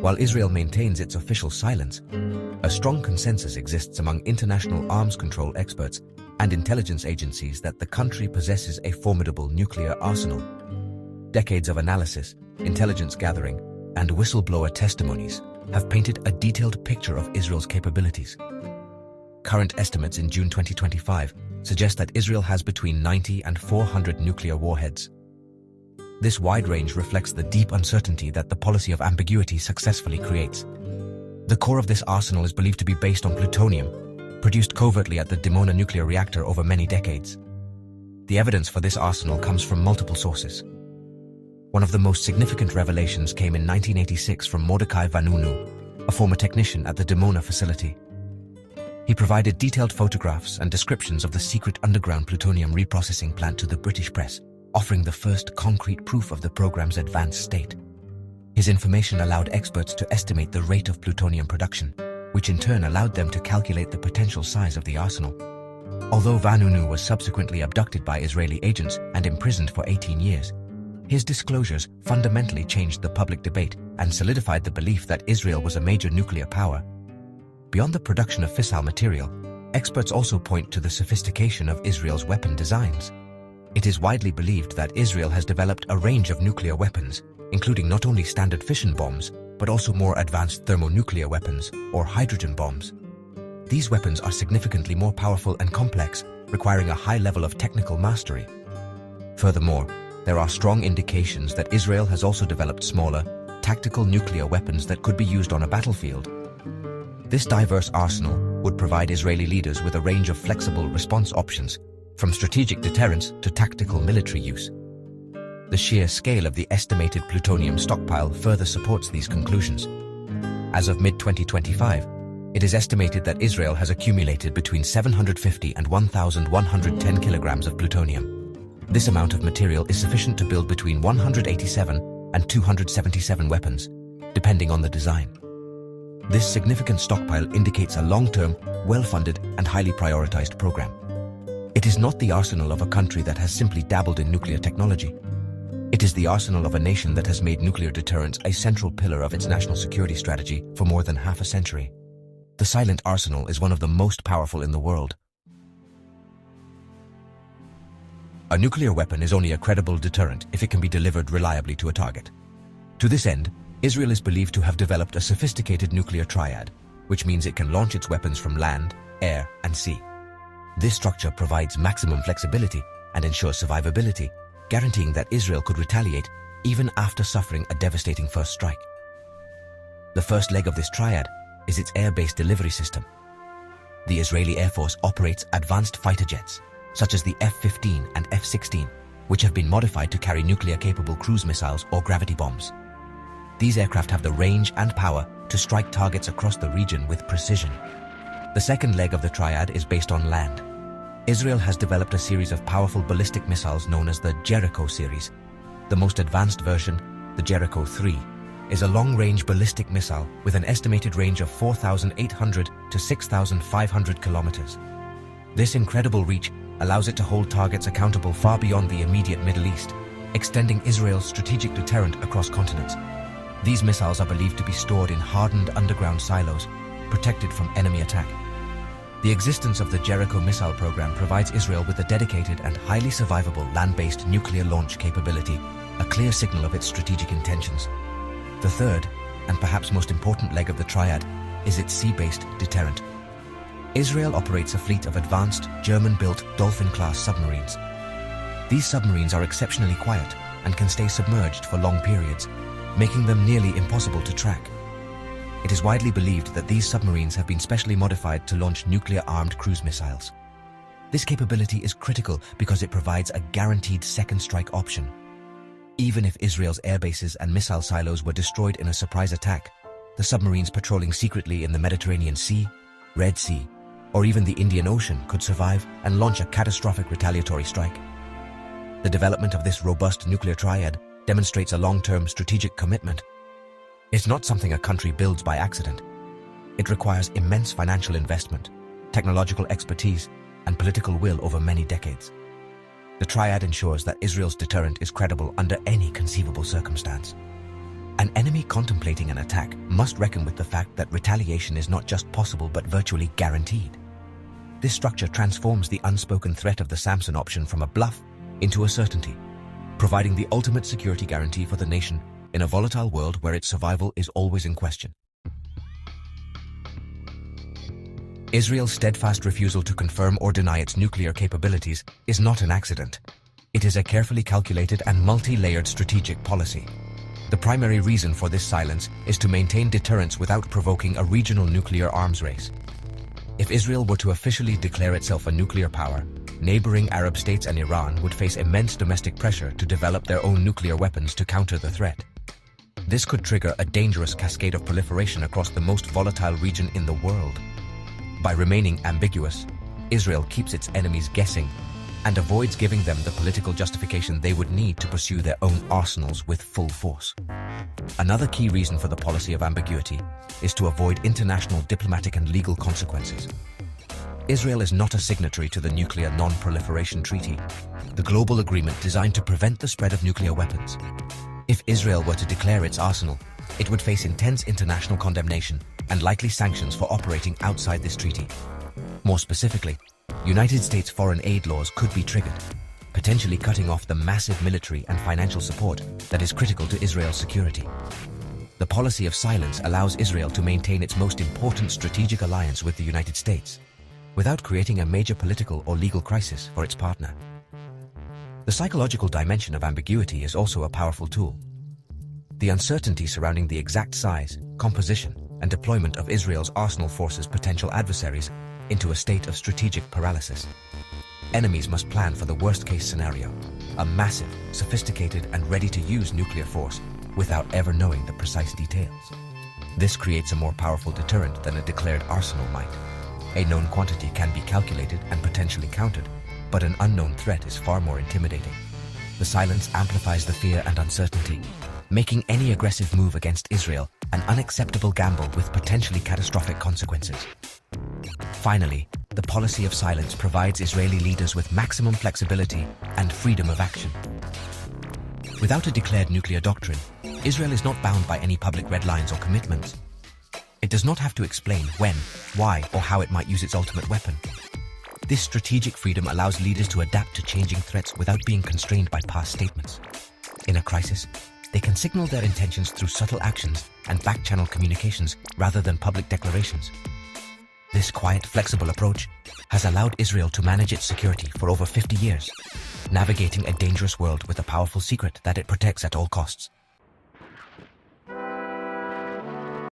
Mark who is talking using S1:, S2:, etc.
S1: While Israel maintains its official silence, a strong consensus exists among international arms control experts and intelligence agencies that the country possesses a formidable nuclear arsenal. Decades of analysis, intelligence gathering, and whistleblower testimonies have painted a detailed picture of Israel's capabilities. Current estimates in June 2025 suggest that Israel has between 90 and 400 nuclear warheads. This wide range reflects the deep uncertainty that the policy of ambiguity successfully creates. The core of this arsenal is believed to be based on plutonium, produced covertly at the Dimona nuclear reactor over many decades. The evidence for this arsenal comes from multiple sources. One of the most significant revelations came in 1986 from Mordecai Vanunu, a former technician at the Dimona facility. He provided detailed photographs and descriptions of the secret underground plutonium reprocessing plant to the British press, offering the first concrete proof of the program's advanced state. His information allowed experts to estimate the rate of plutonium production, which in turn allowed them to calculate the potential size of the arsenal. Although Vanunu was subsequently abducted by Israeli agents and imprisoned for 18 years, his disclosures fundamentally changed the public debate and solidified the belief that Israel was a major nuclear power. Beyond the production of fissile material, experts also point to the sophistication of Israel's weapon designs. It is widely believed that Israel has developed a range of nuclear weapons, including not only standard fission bombs, but also more advanced thermonuclear weapons, or hydrogen bombs. These weapons are significantly more powerful and complex, requiring a high level of technical mastery. Furthermore, there are strong indications that Israel has also developed smaller, tactical nuclear weapons that could be used on a battlefield. This diverse arsenal would provide Israeli leaders with a range of flexible response options, from strategic deterrence to tactical military use. The sheer scale of the estimated plutonium stockpile further supports these conclusions. As of mid-2025, it is estimated that Israel has accumulated between 750 and 1,110 kilograms of plutonium. This amount of material is sufficient to build between 187 and 277 weapons, depending on the design. This significant stockpile indicates a long-term, well-funded, and highly prioritized program. It is not the arsenal of a country that has simply dabbled in nuclear technology. It is the arsenal of a nation that has made nuclear deterrence a central pillar of its national security strategy for more than half a century. The silent arsenal is one of the most powerful in the world. A nuclear weapon is only a credible deterrent if it can be delivered reliably to a target. To this end, Israel is believed to have developed a sophisticated nuclear triad, which means it can launch its weapons from land, air, and sea. This structure provides maximum flexibility and ensures survivability, guaranteeing that Israel could retaliate even after suffering a devastating first strike. The first leg of this triad is its air-based delivery system. The Israeli Air Force operates advanced fighter jets, such as the F-15 and F-16, which have been modified to carry nuclear-capable cruise missiles or gravity bombs. These aircraft have the range and power to strike targets across the region with precision. The second leg of the triad is based on land. Israel has developed a series of powerful ballistic missiles known as the Jericho series. The most advanced version, the Jericho 3, is a long-range ballistic missile with an estimated range of 4,800 to 6,500 kilometers. This incredible reach allows it to hold targets accountable far beyond the immediate Middle East, extending Israel's strategic deterrent across continents. These missiles are believed to be stored in hardened underground silos, protected from enemy attack. The existence of the Jericho missile program provides Israel with a dedicated and highly survivable land-based nuclear launch capability, a clear signal of its strategic intentions. The third, and perhaps most important leg of the triad, is its sea-based deterrent. Israel operates a fleet of advanced, German-built Dolphin-class submarines. These submarines are exceptionally quiet and can stay submerged for long periods, making them nearly impossible to track. It is widely believed that these submarines have been specially modified to launch nuclear-armed cruise missiles. This capability is critical because it provides a guaranteed second strike option. Even if Israel's air bases and missile silos were destroyed in a surprise attack, the submarines patrolling secretly in the Mediterranean Sea, Red Sea, or even the Indian Ocean could survive and launch a catastrophic retaliatory strike. The development of this robust nuclear triad demonstrates a long-term strategic commitment. It's not something a country builds by accident. It requires immense financial investment, technological expertise, and political will over many decades. The triad ensures that Israel's deterrent is credible under any conceivable circumstance. An enemy contemplating an attack must reckon with the fact that retaliation is not just possible but virtually guaranteed. This structure transforms the unspoken threat of the Samson option from a bluff into a certainty, providing the ultimate security guarantee for the nation in a volatile world where its survival is always in question. Israel's steadfast refusal to confirm or deny its nuclear capabilities is not an accident. It is a carefully calculated and multi-layered strategic policy. The primary reason for this silence is to maintain deterrence without provoking a regional nuclear arms race. If Israel were to officially declare itself a nuclear power, neighboring Arab states and Iran would face immense domestic pressure to develop their own nuclear weapons to counter the threat. This could trigger a dangerous cascade of proliferation across the most volatile region in the world. By remaining ambiguous, Israel keeps its enemies guessing and avoids giving them the political justification they would need to pursue their own arsenals with full force. Another key reason for the policy of ambiguity is to avoid international diplomatic and legal consequences. Israel is not a signatory to the Nuclear Non-Proliferation Treaty, the global agreement designed to prevent the spread of nuclear weapons. If Israel were to declare its arsenal, it would face intense international condemnation and likely sanctions for operating outside this treaty. More specifically, United States foreign aid laws could be triggered, potentially cutting off the massive military and financial support that is critical to Israel's security. The policy of silence allows Israel to maintain its most important strategic alliance with the United States, without creating a major political or legal crisis for its partner. The psychological dimension of ambiguity is also a powerful tool. The uncertainty surrounding the exact size, composition, and deployment of Israel's arsenal forces potential adversaries into a state of strategic paralysis. Enemies must plan for the worst-case scenario, a massive, sophisticated, and ready-to-use nuclear force without ever knowing the precise details. This creates a more powerful deterrent than a declared arsenal might. A known quantity can be calculated and potentially countered, but an unknown threat is far more intimidating. The silence amplifies the fear and uncertainty, making any aggressive move against Israel an unacceptable gamble with potentially catastrophic consequences. Finally, the policy of silence provides Israeli leaders with maximum flexibility and freedom of action. Without a declared nuclear doctrine, Israel is not bound by any public red lines or commitments. It does not have to explain when, why, or how it might use its ultimate weapon. This strategic freedom allows leaders to adapt to changing threats without being constrained by past statements. In a crisis, they can signal their intentions through subtle actions and back-channel communications rather than public declarations. This quiet, flexible approach has allowed Israel to manage its security for over 50 years, navigating a dangerous world with a powerful secret that it protects at all costs.